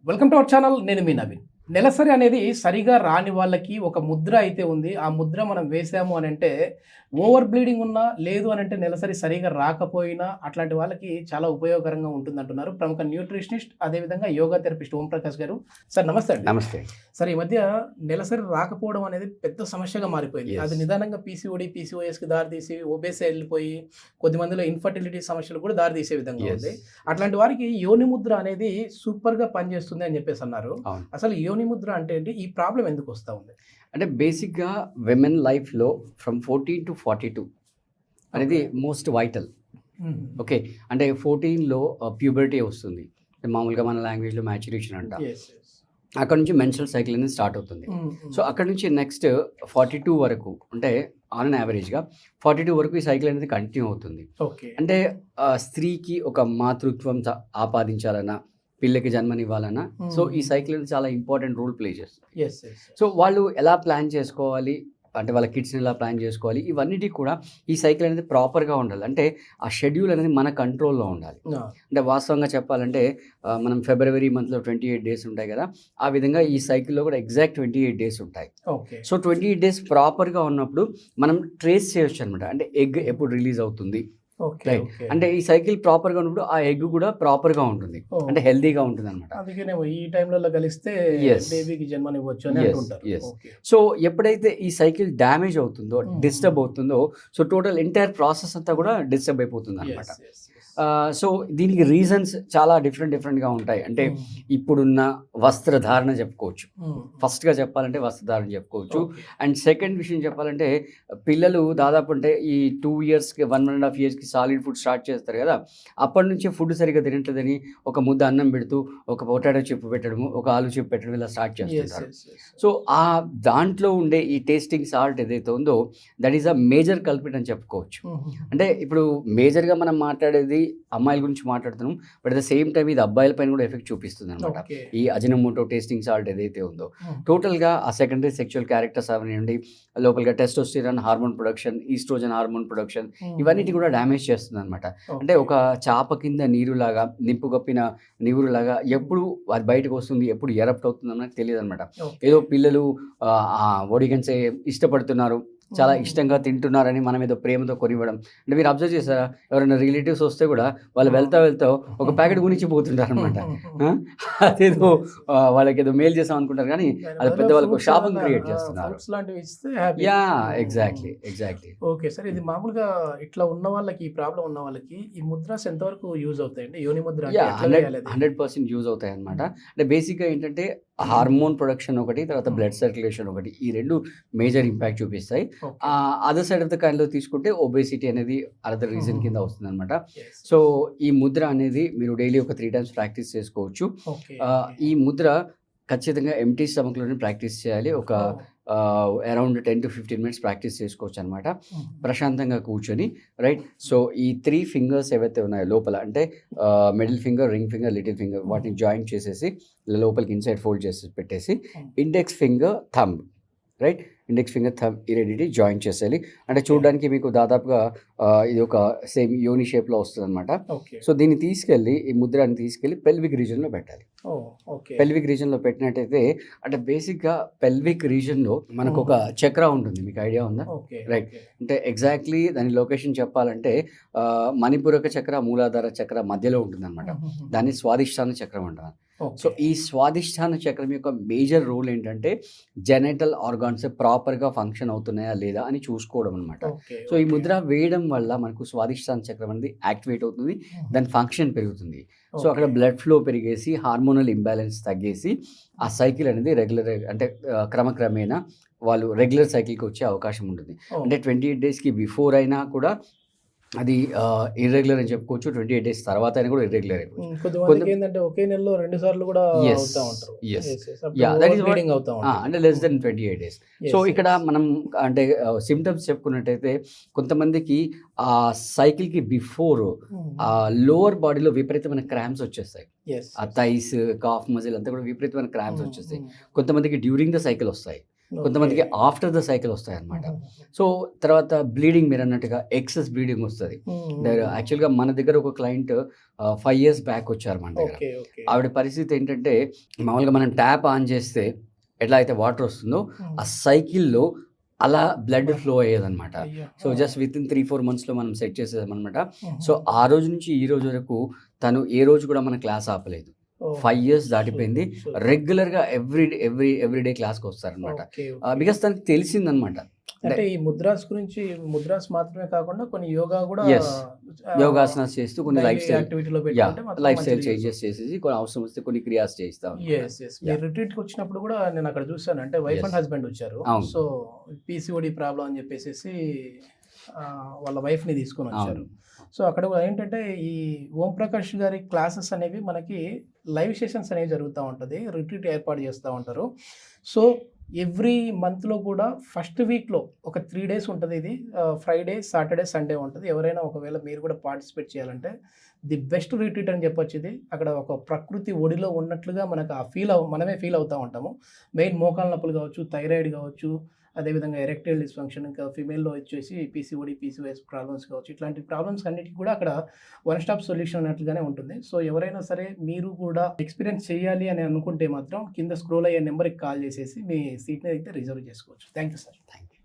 Welcome to our channel. నేను మీ నవీన్. నెలసరి అనేది సరిగా రాని వాళ్ళకి ఒక ముద్ర అయితే ఉంది. ఆ ముద్ర మనం వేసాము అని అంటే ఓవర్ బ్లీడింగ్ ఉన్నా, లేదు అని అంటే నెలసరి సరిగా రాకపోయినా అట్లాంటి వాళ్ళకి చాలా ఉపయోగకరంగా ఉంటుందంటున్నారు ప్రముఖ న్యూట్రిషనిస్ట్, అదేవిధంగా యోగా థెరపిస్ట్ ఓంప్రకాష్ గారు. సార్ నమస్తే అండి. నమస్తే సార్, ఈ మధ్య నెలసరి రాకపోవడం అనేది పెద్ద సమస్యగా మారిపోయింది. అది నిదానంగా పీసీఓడి, పీసీఓఎస్కి దారితీసి ఒబేసి వెళ్ళిపోయి కొద్దిమందిలో ఇన్ఫర్టిలిటీ సమస్యలు కూడా దారితీసే విధంగా ఉంది. అట్లాంటి వారికి యోని ముద్ర అనేది సూపర్గా పనిచేస్తుంది అని చెప్పేసి అన్నారు. అసలు యోని ముద్ర అంటే ఏంటి? ఈ ప్రాబ్లం ఎందుకు వస్తూ ఉంది? అంటే బేసిక్గా విమెన్ లైఫ్లో ఫ్రమ్ 14 to 42 అనేది మోస్ట్ వైటల్. ఓకే, అంటే 14లో ప్యూబర్టీ వస్తుంది, మామూలుగా మన లాంగ్వేజ్లో మ్యాచురేషన్ అంట. అక్కడ నుంచి మెన్స్ట్రల్ సైకిల్ అనేది స్టార్ట్ అవుతుంది. సో అక్కడ నుంచి నెక్స్ట్ 42 వరకు, అంటే ఆన్ యావరేజ్గా 42 వరకు ఈ సైకిల్ అనేది కంటిన్యూ అవుతుంది. అంటే స్త్రీకి ఒక మాతృత్వం ఆపాదించాలన్నా, పిల్లకి జన్మనివ్వాలన్నా, సో ఈ సైకిల్ అనేది చాలా ఇంపార్టెంట్ రోల్ ప్లే చేస్తుంది. సో వాళ్ళు ఎలా ప్లాన్ చేసుకోవాలి, అంటే వాళ్ళ కిడ్స్ని ఎలా ప్లాన్ చేసుకోవాలి, ఇవన్నిటికి కూడా ఈ సైకిల్ అనేది ప్రాపర్గా ఉండాలి. అంటే ఆ షెడ్యూల్ అనేది మన కంట్రోల్లో ఉండాలి. అంటే వాస్తవంగా చెప్పాలంటే మనం ఫిబ్రవరి మంత్లో 28 డేస్ ఉంటాయి కదా, ఆ విధంగా ఈ సైకిల్లో కూడా ఎగ్జాక్ట్ 28 డేస్ ఉంటాయి. సో 28 డేస్ ప్రాపర్గా ఉన్నప్పుడు మనం ట్రేస్ చేయొచ్చు అనమాట. అంటే ఎగ్ ఎప్పుడు రిలీజ్ అవుతుంది, రైట్, అంటే ఈ సైకిల్ ప్రాపర్గా ఉన్నప్పుడు ఆ ఎగ్ కూడా ప్రాపర్గా ఉంటుంది, అంటే హెల్దీగా ఉంటుంది అనమాట. ఈ టైంలో కలిస్తే బేబీకి జన్మనివ్వచ్చు అని అంటుంటారు. సో ఎప్పుడైతే ఈ సైకిల్ డ్యామేజ్ అవుతుందో, డిస్టర్బ్ అవుతుందో, సో టోటల్ ఎంటైర్ ప్రాసెస్ అంతా కూడా డిస్టర్బ్ అయిపోతుంది అనమాట. సో దీనికి రీజన్స్ చాలా డిఫరెంట్గా ఉంటాయి. అంటే ఇప్పుడున్న వస్త్రధారణ చెప్పుకోవచ్చు. ఫస్ట్గా చెప్పాలంటే వస్త్రధారణ చెప్పుకోవచ్చు. అండ్ సెకండ్ విషయం చెప్పాలంటే పిల్లలు దాదాపు అంటే ఈ 2 ఇయర్స్కి 1.5 ఇయర్స్కి సాలిడ్ ఫుడ్ స్టార్ట్ చేస్తారు కదా, అప్పటి నుంచి ఫుడ్ సరిగ్గా తినట్లేదని ఒక ముద్ద అన్నం పెడుతూ ఒక పొటాటో చిప్పు పెట్టడము, ఒక ఆలు చిప్పు పెట్టడం ఇలా స్టార్ట్ చేస్తుంటారు. సో ఆ దాంట్లో ఉండే ఈ టేస్టింగ్ సాల్ట్ ఏదైతే ఉందో దట్ ఈస్ అ మేజర్ కల్పిట్ అని చెప్పుకోవచ్చు. అంటే ఇప్పుడు మేజర్గా మనం మాట్లాడేది అమ్మాయిల గురించి మాట్లాడుతున్నాం, but at the same time ఇది అబ్బాయిల పైన కూడా ఎఫెక్ట్ చూపిస్తుంది అనమాట. ఈ అజినోమోటో టేస్టింగ్ సాల్ట్ ఏదైతే ఉందో టోటల్గా ఆ సెకండరీ సెక్షువల్ క్యారెక్టర్స్ అవనండి, లోపలిగా testosterone hormone production, oestrogen hormone production, ఇవన్నిటి కూడా డ్యామేజ్ చేస్తుంది అనమాట. అంటే ఒక చాప కింద నీరులాగా, నిప్పు కప్పిన నీరులాగా ఎప్పుడు అది బయటకు వస్తుంది, ఎప్పుడు ఎరప్ట్ అవుతుంది అన్నది తెలియదు అనమాట. ఏదో పిల్లలు ఒడిగన్సే ఇష్టపడుతున్నారు, చాలా ఇష్టంగా తింటున్నారని మనం ఏదో ప్రేమతో కొనివ్వడం. అంటే మీరు అబ్జర్వ్ చేస్తారా, ఎవరైనా రిలేటివ్స్ వస్తే కూడా వాళ్ళు వెళ్తా ఒక ప్యాకెట్ గురించి పోతుంటారు అనమాట. అదేదో వాళ్ళకి ఏదో మేలు చేసాం అనుకుంటారు, కానీ అది పెద్ద వాళ్ళకు షాపింగ్ క్రియేట్ చేస్తున్నారు. Yeah, exactly. ఓకే సార్, ఇది మామూలుగా ఇట్లా ఉన్న వాళ్ళకి, ఈ ప్రాబ్లం ఉన్న వాళ్ళకి ఈ ముద్రాస్ ఎంతవరకు యూజ్ అవుతాయండి? యోని ముద్ర 100% యూజ్ అవుతాయి అనమాట. అంటే బేసిక్గా ఏంటంటే హార్మోన్ ప్రొడక్షన్ ఒకటి, తర్వాత బ్లడ్ సర్క్యులేషన్ ఒకటి, ఈ రెండు మేజర్ ఇంపాక్ట్ చూపిస్తాయి. అదర్ సైడ్ ఆఫ్ ద కాయిన్లో తీసుకుంటే ఒబేసిటీ అనేది అదర్ రీజన్ కింద వస్తుంది అనమాట. సో ఈ ముద్ర అనేది మీరు డైలీ ఒక 3 times ప్రాక్టీస్ చేసుకోవచ్చు. ఈ ముద్ర ఖచ్చితంగా ఎంటీ స్టమక్లోనే ప్రాక్టీస్ చేయాలి. ఒక అరౌండ్ 10 to 15 minutes ప్రాక్టీస్ చేసుకోవచ్చు అనమాట, ప్రశాంతంగా కూర్చొని, రైట్. సో ఈ 3 ఫింగర్స్ ఏవైతే ఉన్నాయో లోపల, అంటే middle finger, ring finger, little finger, వాటిని జాయింట్ చేసేసి లోపలికి ఇన్సైడ్ ఫోల్డ్ చేసి పెట్టేసి index finger, thumb, right, index finger, thumb ఈ రెండింటి జాయింట్ చేసేయాలి. అంటే చూడడానికి మీకు దాదాపుగా ఇది ఒక సేమ్ యోని షేప్లో వస్తుంది అనమాట. సో దీన్ని తీసుకెళ్ళి, ఈ ముద్రాన్ని తీసుకెళ్ళి పెల్విక్ రీజన్లో పెట్టాలి. పెల్విక్ రీజన్లో పెట్టినట్టయితే, అంటే బేసిక్గా పెల్విక్ రీజన్లో మనకు ఒక చక్ర ఉంటుంది, మీకు ఐడియా ఉందా? రైట్, అంటే ఎగ్జాక్ట్లీ దాని లొకేషన్ చెప్పాలంటే మణిపూరక చక్ర, మూలాధార చక్ర మధ్యలో ఉంటుంది అనమాట. దాన్ని స్వాదిష్టాన చక్రం అంటారు. సో ఈ స్వాదిష్టాన చక్రం యొక్క మేజర్ రోల్ ఏంటంటే జెనైటల్ ఆర్గాన్స్ ప్రాపర్గా ఫంక్షన్ అవుతున్నాయా లేదా అని చూసుకోవడం అనమాట. సో ఈ ముద్ర వేయడం వల్ల మనకు స్వాదిష్టాన చక్రం అనేది యాక్టివేట్ అవుతుంది, దాని ఫంక్షన్ పెరుగుతుంది. సో అక్కడ బ్లడ్ ఫ్లో పెరిగేసి హార్మోనల్ ఇంబ్యాలెన్స్ తగ్గేసి ఆ సైకిల్ అనేది రెగ్యులర్, అంటే క్రమక్రమేణా వాళ్ళు రెగ్యులర్ సైకిల్కి వచ్చే అవకాశం ఉంటుంది. అంటే 28 daysకి బిఫోర్ అయినా కూడా అది ఇర్రెగ్యులర్ అని చెప్పుకోవచ్చు, 28 days తర్వాత అయినా కూడా ఇర్రెగ్యులర్ అయిపోవచ్చు. ఏంటంటే ఒకే నెలలో 2 సార్లు కూడా అంటే లెస్ దెన్ 28 days. సో ఇక్కడ మనం అంటే సిమ్టమ్స్ చెప్పుకున్నట్టయితే కొంతమందికి ఆ సైకిల్కి బిఫోర్ ఆ లోవర్ బాడీలో విపరీతమైన క్రాంప్స్ వచ్చేస్తాయి, ఆ థైస్, కాఫ్ మజిల్ అంతా కూడా విపరీతమైన క్రాంప్స్ వచ్చేస్తాయి. కొంతమందికి డ్యూరింగ్ ద సైకిల్ వస్తాయి, కొంతమందికి ఆఫ్టర్ ద సైకిల్ వస్తాయి అనమాట. సో తర్వాత బ్లీడింగ్, మీరు అన్నట్టుగా ఎక్సెస్ బ్లీడింగ్ వస్తుంది. యాక్చువల్గా మన దగ్గర ఒక క్లయింట్ 5 years బ్యాక్ వచ్చారు మన దగ్గర. ఆవిడ పరిస్థితి ఏంటంటే, మామూలుగా మనం ట్యాప్ ఆన్ చేస్తే ఎట్లా అయితే వాటర్ వస్తుందో ఆ సైకిల్లో అలా బ్లడ్ ఫ్లో అయ్యేదన్నమాట. సో జస్ట్ విత్ ఇన్ 3-4 monthsలో మనం సెట్ చేసేసామన్నమాట. సో ఆ రోజు నుంచి ఈ రోజు వరకు తను ఏ రోజు కూడా మన క్లాస్ ఆపలేదు. 5 years దాటిపోయింది. రెగ్యులర్గా ఎవ్రీడే క్లాస్కి వస్తారనమాట. బికాస్ తనకి తెలిసిందనమాట. అంటే ఈ ముద్రాస్ గురించి, ముద్రాస్ మాత్రమే కాకుండా కొన్ని యోగా కూడా, యోగాసనాలు చేస్తూ కొన్ని లైఫ్ స్టైల్ చేంజెస్ చేసేసి కొన్ని అవసరం వస్తే కొన్ని క్రియాస్ చేస్తాం. రిట్రీట్ కి వచ్చినప్పుడు కూడా నేను అక్కడ చూసాను, అంటే వైఫ్ అండ్ హస్బెండ్ వచ్చారు. సో పీసీఓడి ప్రాబ్లం అని చెప్పేసి వాళ్ళ వైఫ్ ని తీసుకొని వచ్చారు. సో అక్కడ ఏంటంటే ఈ ఓం ప్రకాష్ గారి క్లాసెస్ అనేవి మనకి లైవ్ సెషన్స్ అనేవి జరుగుతూ ఉంటుంది, రిట్రీట్ ఏర్పాటు చేస్తూ ఉంటారు. సో ఎవ్రీ మంత్లో కూడా ఫస్ట్ వీక్లో ఒక 3 days ఉంటుంది. ఇది ఫ్రైడే, సాటర్డే, సండే ఉంటుంది. ఎవరైనా ఒకవేళ మీరు కూడా పార్టిసిపేట్ చేయాలంటే ది బెస్ట్ రిట్రీట్ అని చెప్పొచ్చు ఇది. అక్కడ ఒక ప్రకృతి ఒడిలో ఉన్నట్లుగా మనకు మనమే ఫీల్ అవుతూ ఉంటాము. మెయిన్ మోకాల నొప్పులు కావచ్చు, థైరాయిడ్ కావచ్చు, అదేవిధంగా ఎరెక్టైల్ డిస్ఫంక్షన్, ఇంకా ఫీమేల్లో వచ్చేసి పీసీఓడి, పీసీఓఎస్ ప్రాబ్లమ్స్ కావచ్చు, ఇట్లాంటి ప్రాబ్లమ్స్ అన్నిటికీ కూడా అక్కడ వన్ స్టాప్ సొల్యూషన్ అన్నట్లుగానే ఉంటుంది. సో ఎవరైనా సరే మీరు కూడా ఎక్స్పీరియన్స్ చేయాలి అని అనుకుంటే మాత్రం కింద స్క్రోల్ అయ్యే నెంబర్కి కాల్ చేసేసి మీ సీట్ని అయితే రిజర్వ్ చేసుకోవచ్చు. Thank you sir. Thank you.